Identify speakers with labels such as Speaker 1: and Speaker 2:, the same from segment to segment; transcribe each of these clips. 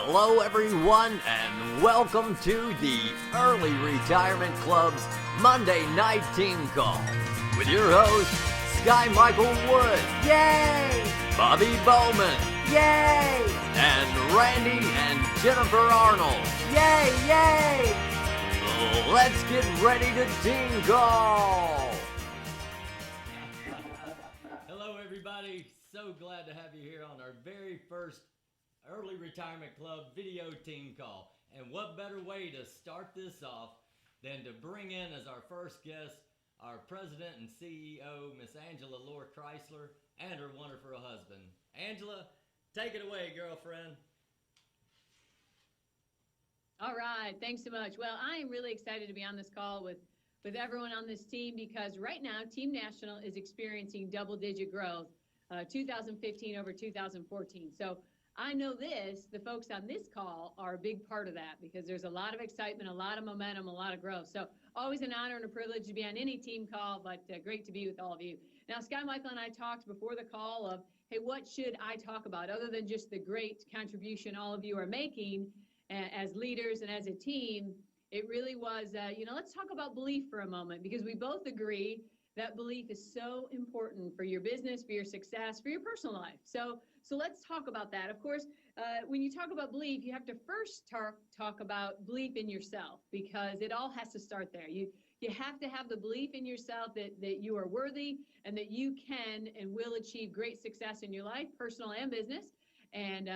Speaker 1: Hello, everyone, and welcome to the Early Retirement Club's Monday Night Team Call with your host, Sky Michael Wood. Yay! Bobby Bowman. Yay! And Randy and Jennifer Arnold. Yay, yay! Let's get ready to team call.
Speaker 2: Hello, everybody. So glad to have you here on our very first Early Retirement Club video team call. And what better way to start this off than to bring in as our first guest our president and CEO, Miss Angela Lohr Chrysler, and her wonderful husband. Angela, take it away, girlfriend.
Speaker 3: All right, thanks so much. Well, I am really excited to be on this call with everyone on this team because right now Team National is experiencing double-digit growth, 2015 over 2014. So I know the folks on this call are a big part of that because there's a lot of excitement, a lot of momentum, a lot of growth. So always an honor and a privilege to be on any team call, but great to be with all of you. Now, Sky Michael and I talked before the call of, hey, what should I talk about other than just the great contribution all of you are making as leaders and as a team? It really was, let's talk about belief for a moment because we both agree that belief is so important for your business, for your success, for your personal life. So let's talk about that. Of course, when you talk about belief, you have to first talk about belief in yourself because it all has to start there. You have to have the belief in yourself that you are worthy and that you can and will achieve great success in your life, personal and business. And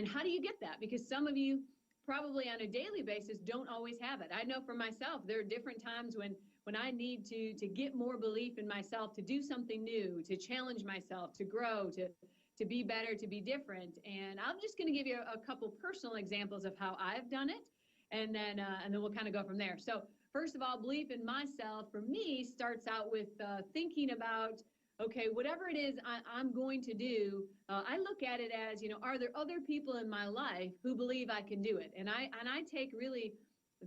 Speaker 3: how do you get that? Because some of you probably on a daily basis don't always have it. I know for myself, there are different times when I need to get more belief in myself, to do something new, to challenge myself, to grow, to be better, to be different. And I'm just going to give you a couple personal examples of how I've done it, and then we'll kind of go from there. So first of all, belief in myself for me starts out with thinking about, okay, whatever it is I'm going to do, I look at it as, are there other people in my life who believe I can do it? And I take really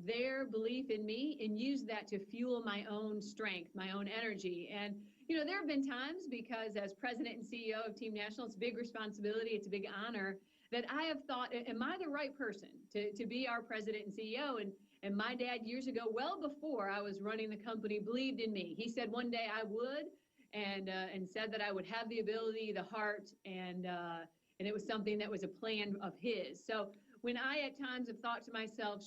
Speaker 3: their belief in me and use that to fuel my own strength, my own energy. And, there have been times because as president and CEO of Team National, it's a big responsibility, it's a big honor that I have thought, am I the right person to be our president and CEO? And my dad years ago, well before I was running the company, believed in me. He said one day I would, and said that I would have the ability, the heart, and it was something that was a plan of his. So when I at times have thought to myself,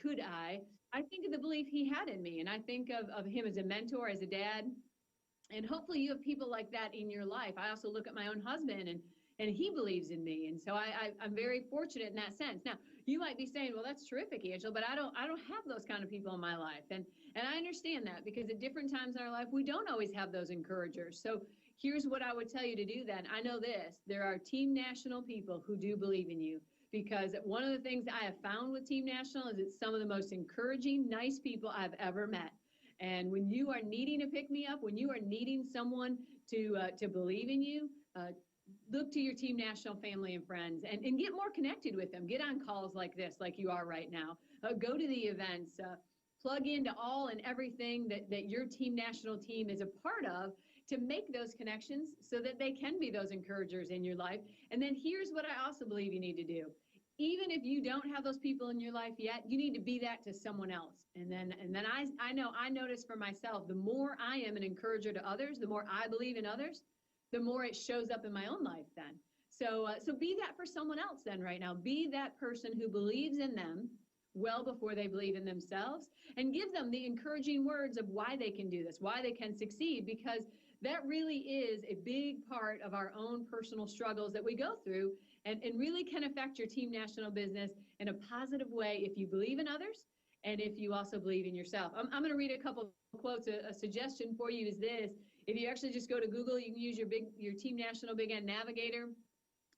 Speaker 3: could I think of the belief he had in me, and I think of him as a mentor, as a dad, and hopefully you have people like that in your life. I also look at my own husband, and he believes in me, and so I'm very fortunate in that sense. Now, you might be saying, well, that's terrific, Angela, but I don't have those kind of people in my life, and I understand that because at different times in our life, we don't always have those encouragers. So here's what I would tell you to do then. I know this, there are Team National people who do believe in you because one of the things I have found with Team National is it's some of the most encouraging, nice people I've ever met. And when you are needing a pick-me-up, when you are needing someone to believe in you, look to your Team National family and friends and get more connected with them. Get on calls like this, like you are right now. Go to the events. Plug into all and everything that your Team National team is a part of to make those connections so that they can be those encouragers in your life. And then here's what I also believe you need to do. Even if you don't have those people in your life yet, you need to be that to someone else. And then I notice for myself, the more I am an encourager to others, the more I believe in others, the more it shows up in my own life then. So be that for someone else then right now. Be that person who believes in them well before they believe in themselves, and give them the encouraging words of why they can do this, why they can succeed, because that really is a big part of our own personal struggles that we go through and really can affect your Team National business in a positive way if you believe in others and if you also believe in yourself. I'm going to read a couple of quotes. A suggestion for you is this. If you actually just go to Google, you can use your Team National Big End Navigator,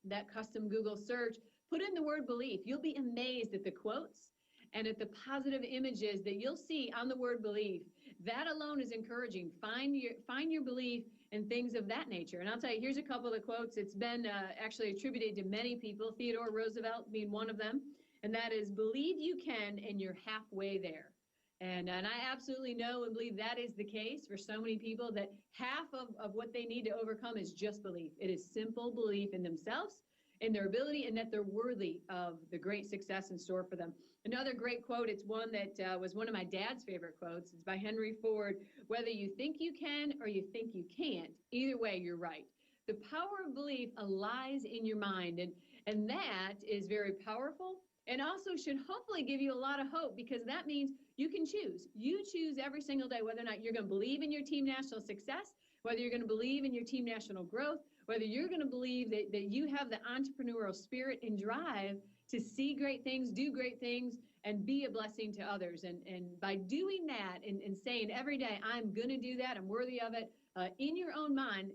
Speaker 3: that custom Google search, put in the word belief. You'll be amazed at the quotes and at the positive images that you'll see on the word belief. That alone is encouraging. Find your belief and things of that nature. And I'll tell you, here's a couple of quotes. It's been actually attributed to many people, Theodore Roosevelt being one of them, and that is, believe you can and you're halfway there. And I absolutely know and believe that is the case for so many people, that half of what they need to overcome is just belief. It is simple belief in themselves in their ability and that they're worthy of the great success in store for them. Another great quote, it's one that was one of my dad's favorite quotes. It's by Henry Ford. Whether you think you can or you think you can't, either way, you're right. The power of belief lies in your mind, and that is very powerful and also should hopefully give you a lot of hope, because that means you can choose. You choose every single day whether or not you're going to believe in your team national success, whether you're going to believe in your team national growth, whether you're going to believe that you have the entrepreneurial spirit and drive to see great things, do great things, and be a blessing to others. And by doing that and saying every day, I'm going to do that, I'm worthy of it, in your own mind,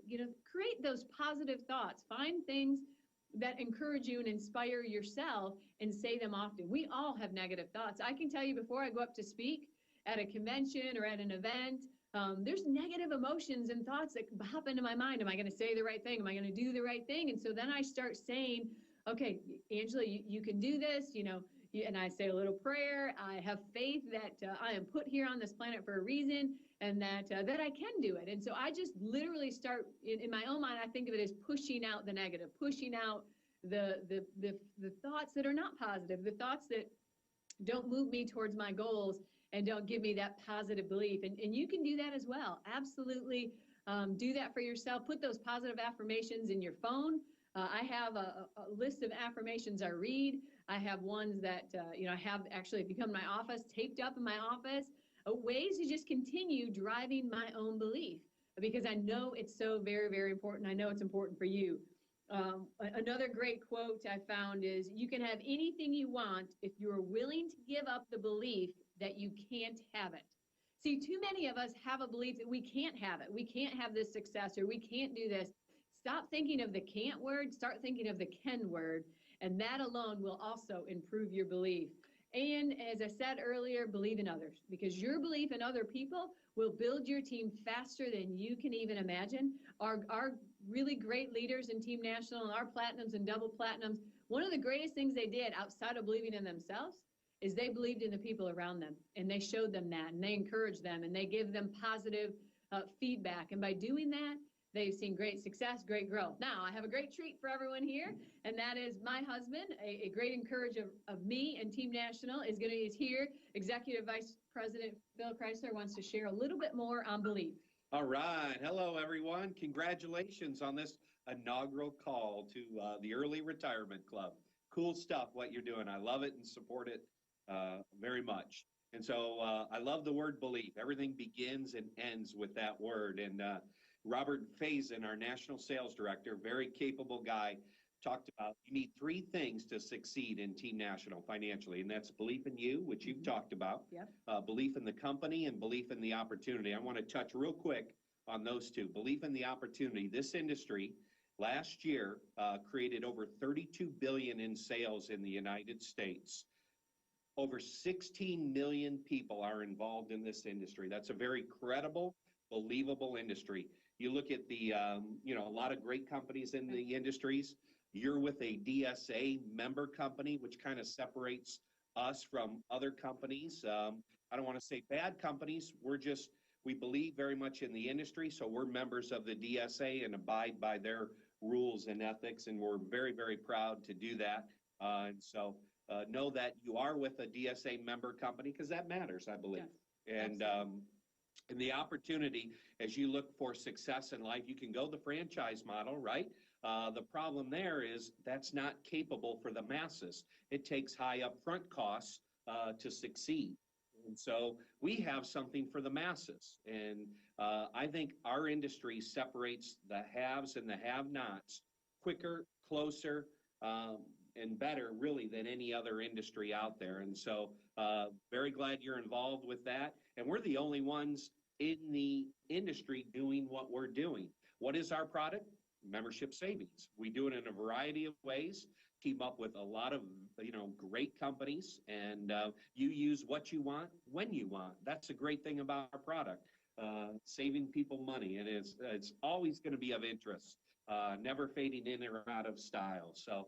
Speaker 3: create those positive thoughts. Find things that encourage you and inspire yourself and say them often. We all have negative thoughts. I can tell you, before I go up to speak at a convention or at an event, there's negative emotions and thoughts that hop into my mind. Am I going to say the right thing? Am I going to do the right thing? And so then I start saying, okay, Angela, you can do this, and I say a little prayer. I have faith that I am put here on this planet for a reason, and that I can do it. And so I just literally start, in my own mind, I think of it as pushing out the negative, pushing out the thoughts that are not positive, the thoughts that don't move me towards my goals and don't give me that positive belief. And you can do that as well. Absolutely do that for yourself. Put those positive affirmations in your phone. I have a list of affirmations I read. I have ones that, I have actually, if you come to my office, taped up in my office, ways to just continue driving my own belief, because I know it's so very, very important. I know it's important for you. Another great quote I found is, you can have anything you want if you're willing to give up the belief that you can't have it. See, too many of us have a belief that we can't have it. We can't have this success, or we can't do this. Stop thinking of the can't word, start thinking of the can word, and that alone will also improve your belief. And as I said earlier, believe in others, because your belief in other people will build your team faster than you can even imagine. Our really great leaders in Team National, and our platinums and double platinums, one of the greatest things they did outside of believing in themselves is they believed in the people around them, and they showed them that, and they encouraged them, and they give them positive feedback. And by doing that, they've seen great success, great growth. Now, I have a great treat for everyone here, and that is my husband, a great encourager of me and Team National, is here. Executive Vice President Phil Chrysler wants to share a little bit more on belief.
Speaker 4: All right. Hello, everyone. Congratulations on this inaugural call to the Early Retirement Club. Cool stuff, what you're doing. I love it and support it very much. And so I love the word belief. Everything begins and ends with that word. And Robert Faison, our National Sales Director, very capable guy, talked about you need three things to succeed in Team National financially, and that's belief in you, which you've talked about, belief in the company, and belief in the opportunity. I want to touch real quick on those two. Belief in the opportunity. This industry last year created over $32 billion in sales in the United States. Over 16 million people are involved in this industry. That's a very credible, believable industry. You look at the, a lot of great companies in the industries. You're with a DSA member company, which kind of separates us from other companies. I don't want to say bad companies. We believe very much in the industry, so we're members of the DSA and abide by their rules and ethics, and we're very, very proud to do that. And so know that you are with a DSA member company, because that matters, I believe. Yes, and the opportunity, as you look for success in life, you can go the franchise model, right? The problem there is that's not capable for the masses. It takes high upfront costs to succeed. And so we have something for the masses. And I think our industry separates the haves and the have-nots quicker, closer, and better, really, than any other industry out there. And so very glad you're involved with that. And we're the only ones in the industry doing what we're doing. What is our product? Membership savings. We do it in a variety of ways, team up with a lot of great companies, and you use what you want when you want. That's a great thing about our product, saving people money, and it's always going to be of interest, never fading in or out of style. So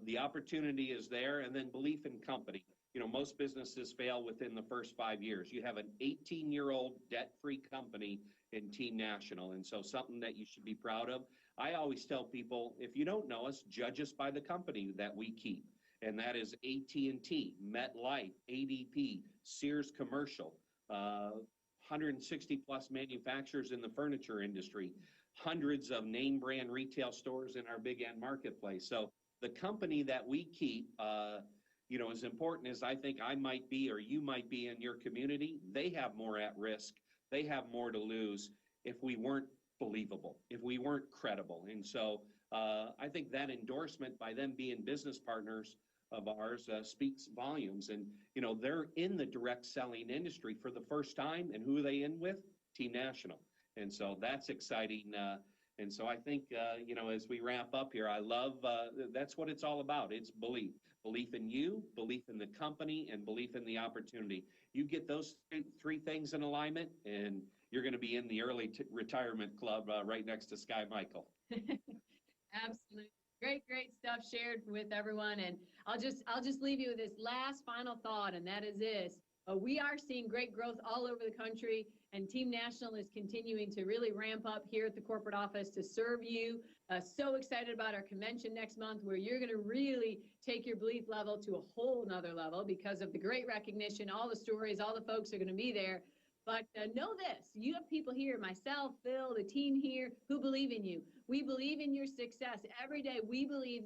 Speaker 4: the opportunity is there. And then belief in company. Most businesses fail within the first 5 years. You have an 18-year-old debt-free company in Team National, and so something that you should be proud of. I always tell people, if you don't know us, judge us by the company that we keep. And that is AT&T, MetLife, ADP, Sears Commercial, 160 plus manufacturers in the furniture industry, hundreds of name brand retail stores in our big end marketplace. So the company that we keep, as important as I think I might be or you might be in your community, they have more at risk. They have more to lose if we weren't believable, if we weren't credible. And so I think that endorsement by them being business partners of ours speaks volumes. And, they're in the direct selling industry for the first time. And who are they in with? Team National. And so that's exciting. And so I think, as we wrap up here, I love, that's what it's all about. It's belief. Belief in you, belief in the company, and belief in the opportunity. You get those three things in alignment, and you're going to be in the early retirement club right next to Sky Michael.
Speaker 3: Absolutely. Great stuff shared with everyone. And I'll just leave you with this last final thought, and that is this. We are seeing great growth all over the country, and Team National is continuing to really ramp up here at the corporate office to serve you. So excited about our convention next month, where you're going to really take your belief level to a whole nother level because of the great recognition, all the stories, all the folks are going to be there. But know this, you have people here, myself, Phil, the team here, who believe in you. We believe in your success. Every day we believe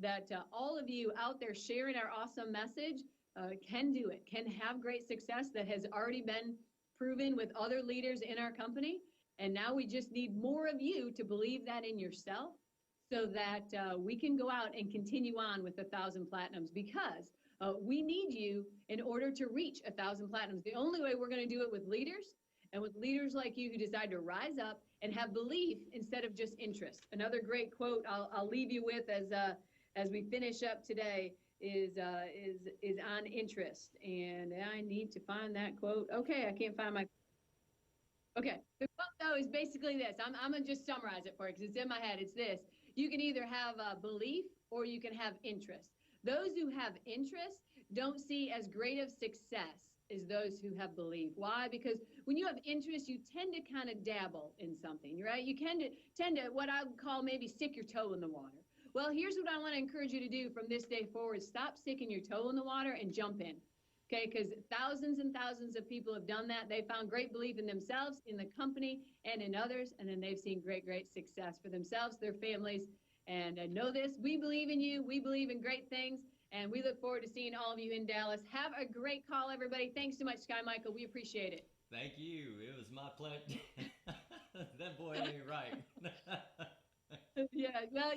Speaker 3: that all of you out there sharing our awesome message can do it, can have great success that has already been proven with other leaders in our company. And now we just need more of you to believe that in yourself so that we can go out and continue on with 1,000 platinums, because we need you in order to reach 1,000 platinums. The only way we're going to do it with leaders, and with leaders like you who decide to rise up and have belief instead of just interest. Another great quote I'll leave you with as we finish up today is on interest. And I need to find that quote. Okay, I can't find my. Okay, the quote though is basically this. I'm gonna just summarize it for you because it's in my head. It's this: you can either have belief or you can have interest. Those who have interest don't see as great of success as those who have belief. Why? Because when you have interest, you tend to kind of dabble in something, right? You tend to what I would call maybe stick your toe in the water. Well, here's what I want to encourage you to do from this day forward. Stop sticking your toe in the water and jump in, okay? Because thousands and thousands of people have done that. They found great belief in themselves, in the company, and in others, and then they've seen great success for themselves, their families. And know this, we believe in you. We believe in great things. And we look forward to seeing all of you in Dallas. Have a great call, everybody. Thanks so much, Sky Michael. We appreciate it.
Speaker 2: Thank you. It was my pleasure. That boy ain't right.
Speaker 3: Yeah, well,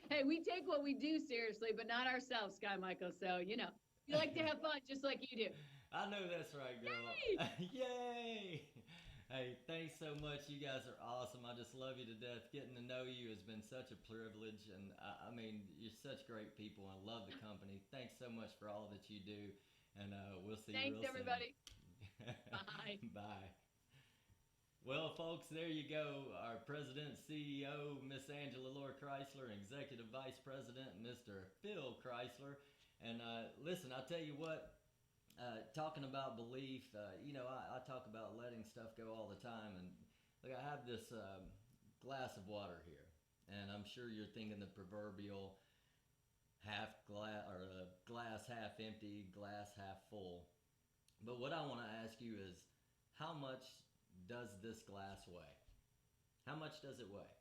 Speaker 3: hey, we take what we do seriously, but not ourselves, Sky Michael. So, we like to have fun just like you do.
Speaker 2: I know that's right, girl.
Speaker 3: Yay!
Speaker 2: Yay! Hey, thanks so much. You guys are awesome. I just love you to death. Getting to know you has been such a privilege. And I mean, you're such great people. I love the company. Thanks so much for all that you do. And we'll see you real soon.
Speaker 3: Thanks, everybody. Bye.
Speaker 2: Bye. Well, folks, there you go. Our president, CEO, Miss Angela Laura Chrysler, and Executive Vice President, Mr. Phil Chrysler. And listen, I'll tell you what. Talking about belief, I talk about letting stuff go all the time, and look, I have this glass of water here, and I'm sure you're thinking the proverbial half glass or glass half empty, glass half full. But what I want to ask you is, how much does this glass weigh? How much does it weigh?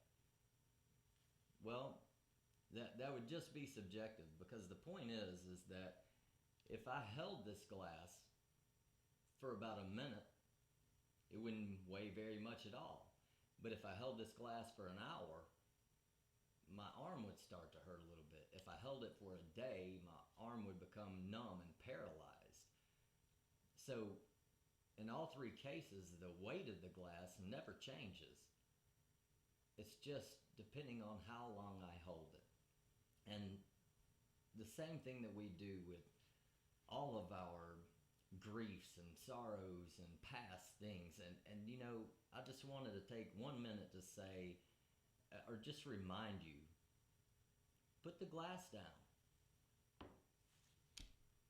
Speaker 2: Well, that would just be subjective, because the point is that if I held this glass for about a minute, it wouldn't weigh very much at all. But if I held this glass for an hour, my arm would start to hurt a little bit. If I held it for a day, my arm would become numb and paralyzed. So in all three cases, the weight of the glass never changes. It's just depending on how long I hold it. And the same thing that we do with all of our griefs and sorrows and past things. And I just wanted to take 1 minute to say, or just remind you, put the glass down.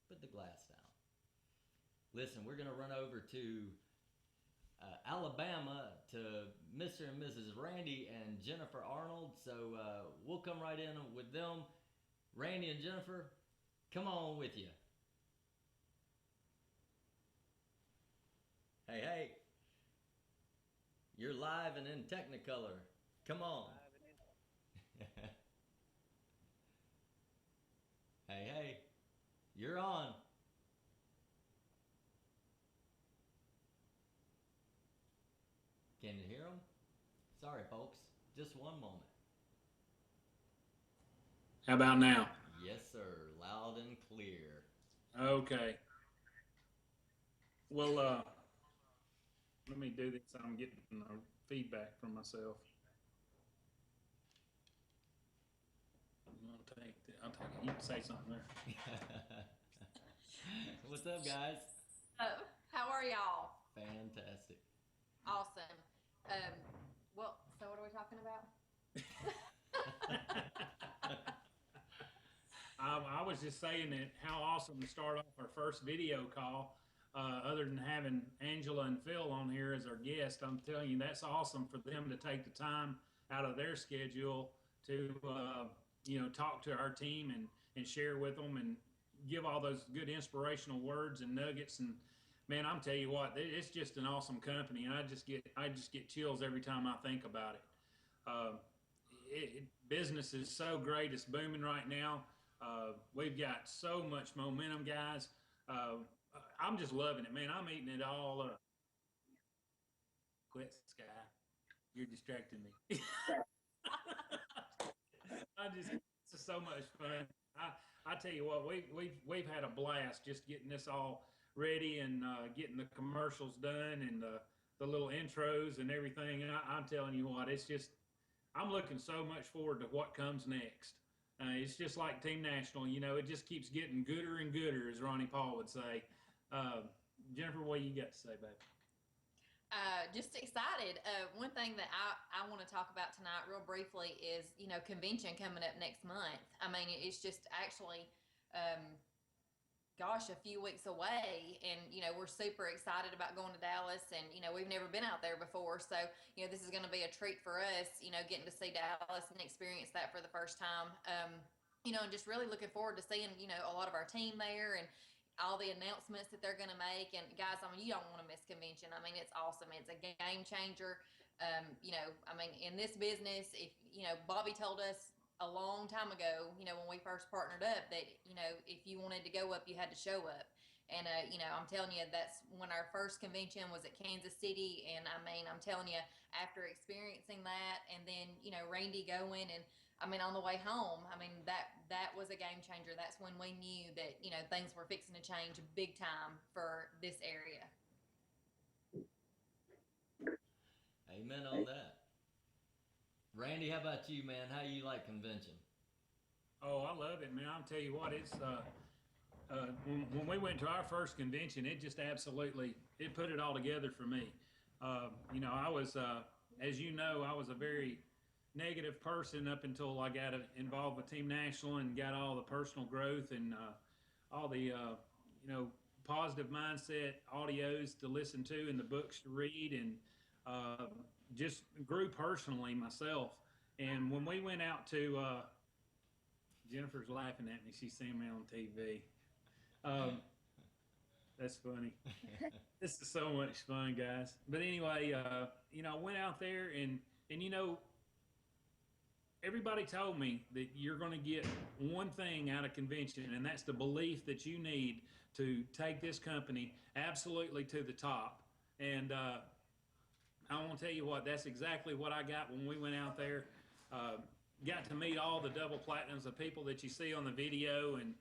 Speaker 2: Put the glass down. Listen, we're going to run over to Alabama to Mr. and Mrs. Randy and Jennifer Arnold. So we'll come right in with them. Randy and Jennifer, come on with you. Hey. You're live and in Technicolor. Come on. Hey. You're on. Can you hear them? Sorry, folks. Just one moment.
Speaker 5: How about now?
Speaker 2: Yes, sir. Loud and clear.
Speaker 5: Okay. Well, let me do this. I'm getting feedback from myself. I'll take it. You can say something there.
Speaker 2: What's up, guys?
Speaker 6: How are y'all?
Speaker 2: Fantastic.
Speaker 6: Awesome. Well, so what are we talking about?
Speaker 5: I was just saying that how awesome to start off our first video call. Other than having Angela and Phil on here as our guest, I'm telling you, that's awesome for them to take the time out of their schedule to, talk to our team and share with them and give all those good inspirational words and nuggets. And man, I'm telling you what, it's just an awesome company, and I just get chills every time I think about it. Business is so great; it's booming right now. We've got so much momentum, guys. I'm just loving it, man. I'm eating it all up. Quit, Sky. You're distracting me. This is so much fun. I tell you what, we've had a blast just getting this all ready and getting the commercials done and the little intros and everything. And I'm telling you what, I'm looking so much forward to what comes next. It's just like Team National, it just keeps getting gooder and gooder, as Ronnie Paul would say. Jennifer, what do you got to say, baby?
Speaker 6: Just excited. One thing that I want to talk about tonight real briefly is, convention coming up next month. I mean, it's just actually, a few weeks away, and, we're super excited about going to Dallas, and, we've never been out there before. So, this is going to be a treat for us, getting to see Dallas and experience that for the first time. And just really looking forward to seeing, a lot of our team there and all the announcements that they're going to make. And guys, I mean, you don't want to miss convention. I mean, it's awesome. It's a game changer. In this business, if, Bobby told us a long time ago, when we first partnered up that, if you wanted to go up, you had to show up. And, I'm telling you, that's when our first convention was at Kansas City. And I mean, I'm telling you, after experiencing that and then, Randy going and, on the way home, that was a game changer. That's when we knew that, things were fixing to change big time for this area.
Speaker 2: Amen on that. Randy, how about you, man? How you like convention?
Speaker 5: Oh, I love it, man. I'll tell you what, it's when we went to our first convention, it just absolutely, it put it all together for me. I was, as you know, I was a very negative person up until I got involved with Team National and got all the personal growth and all the, positive mindset audios to listen to and the books to read, and just grew personally myself. And when we went out to, Jennifer's laughing at me. She's seeing me on TV. That's funny. This is so much fun, guys. But anyway, I went out there and everybody told me that you're going to get one thing out of convention, and that's the belief that you need to take this company absolutely to the top. And I want to tell you what, that's exactly what I got when we went out there. Got to meet all the double platinums of people that you see on the video. And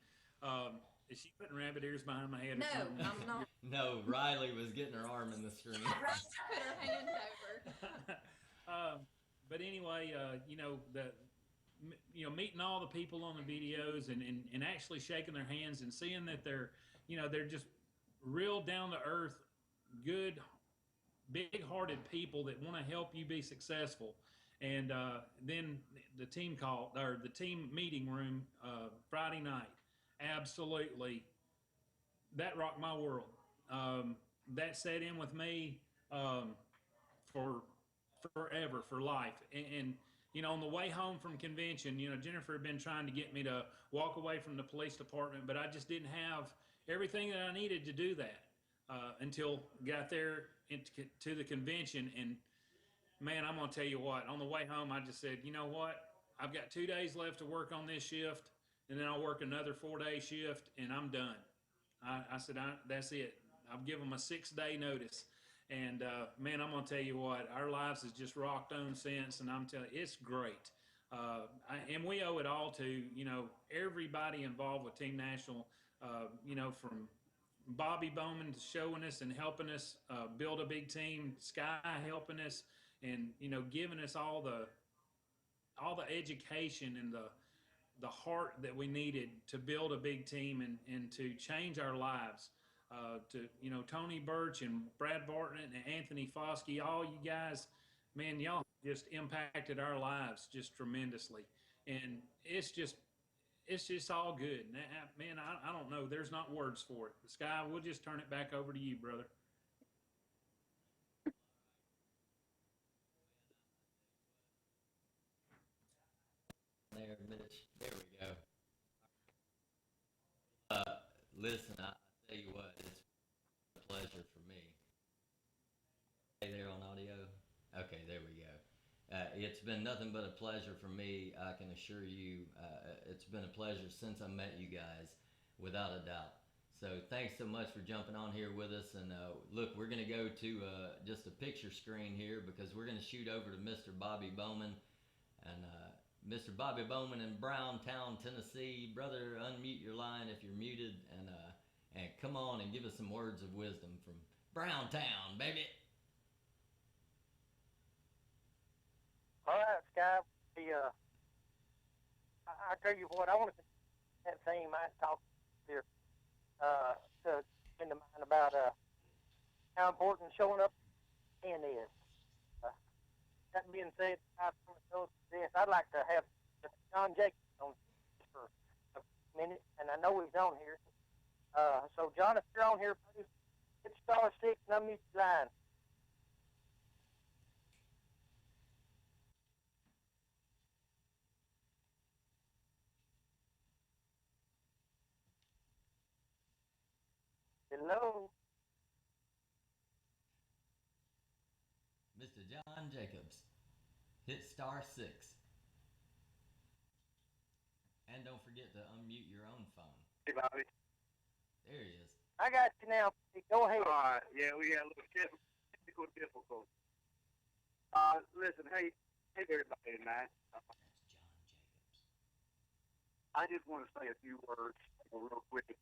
Speaker 5: is she putting rabbit ears behind my head?
Speaker 6: No,
Speaker 5: or something?
Speaker 6: I'm not.
Speaker 2: No, Riley was getting her arm in the screen.
Speaker 6: Riley put her hand over.
Speaker 5: But anyway, meeting all the people on the videos and actually shaking their hands and seeing that they're just real down to earth, good, big-hearted people that want to help you be successful. And then the team call, or the team meeting room Friday night, absolutely, that rocked my world. That set in with me for forever, for life. And you know, on the way home from convention, you know, Jennifer had been trying to get me to walk away from the police department, but I just didn't have everything that I needed to do that until got there to the convention. And man, I'm gonna tell you what. On the way home, I just said, you know what? I've got 2 days left to work on this shift, and then I'll work another 4-day shift, and I'm done. I said, that's it. I've given them a 6-day notice. And man, I'm gonna tell you what, our lives has just rocked on since, and I'm telling you, it's great. And we owe it all to, you know, everybody involved with Team National. You know, from Bobby Bowman showing us and helping us build a big team, Sky helping us, and you know, giving us all the education and the heart that we needed to build a big team and to change our lives. To, you know, Tony Birch and Brad Barton and Anthony Foskey, all you guys, man, y'all just impacted our lives just tremendously. And it's just all good. Man, I don't know. There's not words for it. Sky, we'll just turn it back over to you, brother.
Speaker 2: There, Mitch. There we go. Listen, I tell you what, it's a pleasure for me. Hey there on audio? Okay, there we go. It's been nothing but a pleasure for me. I can assure you, it's been a pleasure since I met you guys, without a doubt. So thanks so much for jumping on here with us. And look, we're going to go to just a picture screen here because we're going to shoot over to Mr. Bobby Bowman. And Mr. Bobby Bowman in Browntown, Tennessee. Brother, unmute your line if you're muted, and come on and give us some words of wisdom from Browntown, baby.
Speaker 7: All right, Sky. I tell you what, I want to that theme I talked here to in the mind about how important showing up in is. That being said, I'd like to have John Jacobs on for a minute, and I know he's on here. So, John, if you're on here, please hit *6 and unmute your line. Hello?
Speaker 2: Mr. John Jacobs, hit *6. And don't forget to unmute your own phone.
Speaker 8: Hey, Bobby.
Speaker 2: There he is.
Speaker 7: I got you now. Go ahead.
Speaker 8: All right. Yeah, we had a little technical difficulty. Listen, hey everybody tonight.
Speaker 2: That's John Jacobs.
Speaker 8: I just want to say a few words real quick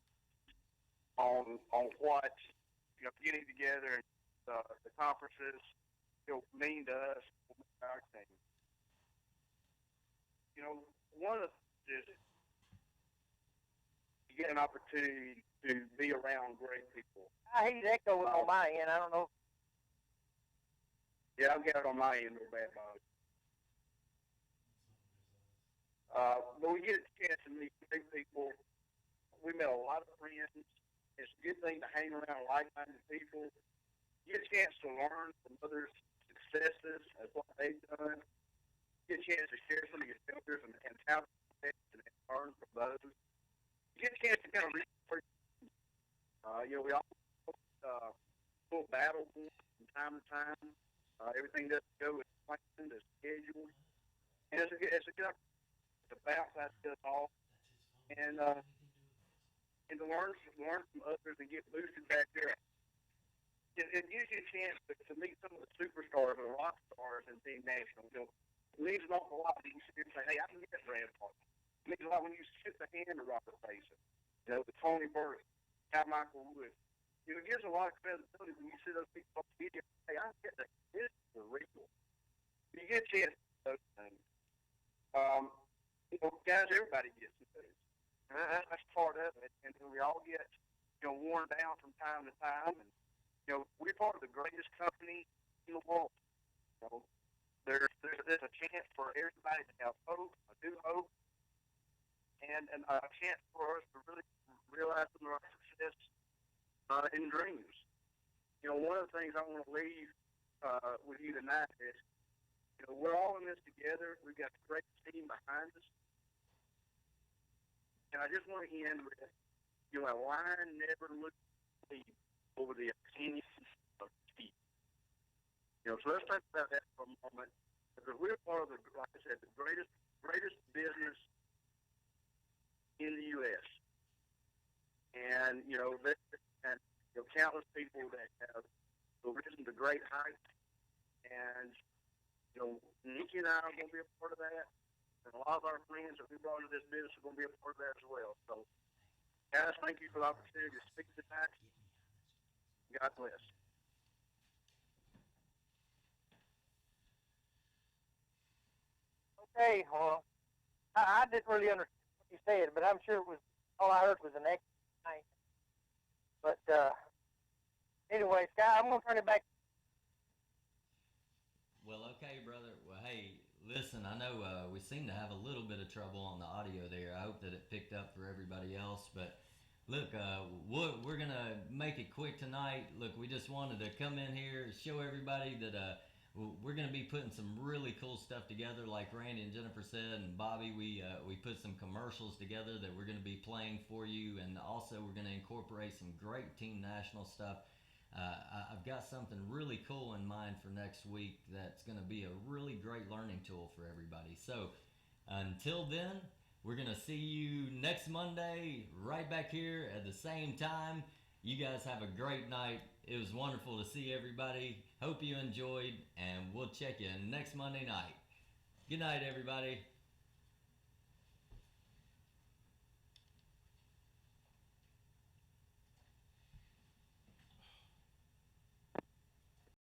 Speaker 8: on what, you know, getting together and the conferences, you know, mean to us, our team. You know, one of the is you get an opportunity to be around great people.
Speaker 7: I hear echoing on my end. I don't know.
Speaker 8: Yeah, I've got it on my end real bad, Bobby. But we get a chance to meet great people. We met a lot of friends. It's a good thing to hang around like-minded people. You get a chance to learn from others' successes and what they've done. You get a chance to share some of your failures and how and learn from those. You get a chance to kind of research. You know, we all full battle from time to time. Everything doesn't go as planned, as scheduled. And it's a good opportunity to bounce ideas off and to learn from others and get boosted back there. It gives you a chance to meet some of the superstars or rock stars in Team National. You know, it means an awful lot when you sit and say, hey, I can get Brad Parker. It means a lot when you shoot the hand to Robert Mason, you know, the Tony Burke, Michael Wood. You know, it gives a lot of credibility when you see those people on video. Hey, I get that. This is the real. You get a chance to do those things. You know, guys, everybody gets those. That's part of it. And we all get, you know, worn down from time to time. And, you know, we're part of the greatest company in the world. You know, there's a chance for everybody to have hope, a new hope, and a chance for us to really realize some of our success and dreams. one of the things I want to leave with you tonight is, we're all in this together. We've got a great team behind us. And I just want to end with, a line never looks over the opinions of people. So let's talk about that for a moment, because we're part of like I said, the greatest business in the U.S. And, countless people that have risen to great heights. And, Nikki and I are going to be a part of that. And a lot of our friends that we brought into this business are going to be a part of that as well. So, guys, thank you for the opportunity to speak tonight. God bless.
Speaker 7: Okay, well, I didn't really understand what you said, but I'm sure it was all I heard was an excellent night. But anyway, Sky, I'm going to turn it back.
Speaker 2: Well, okay, brother. Well, hey, listen, I know we seem to have a little bit of trouble on the audio there. I hope that it picked up for everybody else. But look, we're going to make it quick tonight. Look, we just wanted to come in here, show everybody that we're going to be putting some really cool stuff together, like Randy and Jennifer said, and Bobby. We put some commercials together that we're going to be playing for you, and also we're going to incorporate some great Team National stuff. I've got something really cool in mind for next week that's going to be a really great learning tool for everybody. So until then, we're going to see you next Monday right back here at the same time. You guys have a great night. It was wonderful to see everybody. Hope you enjoyed, and we'll check you next Monday night. Good night, everybody.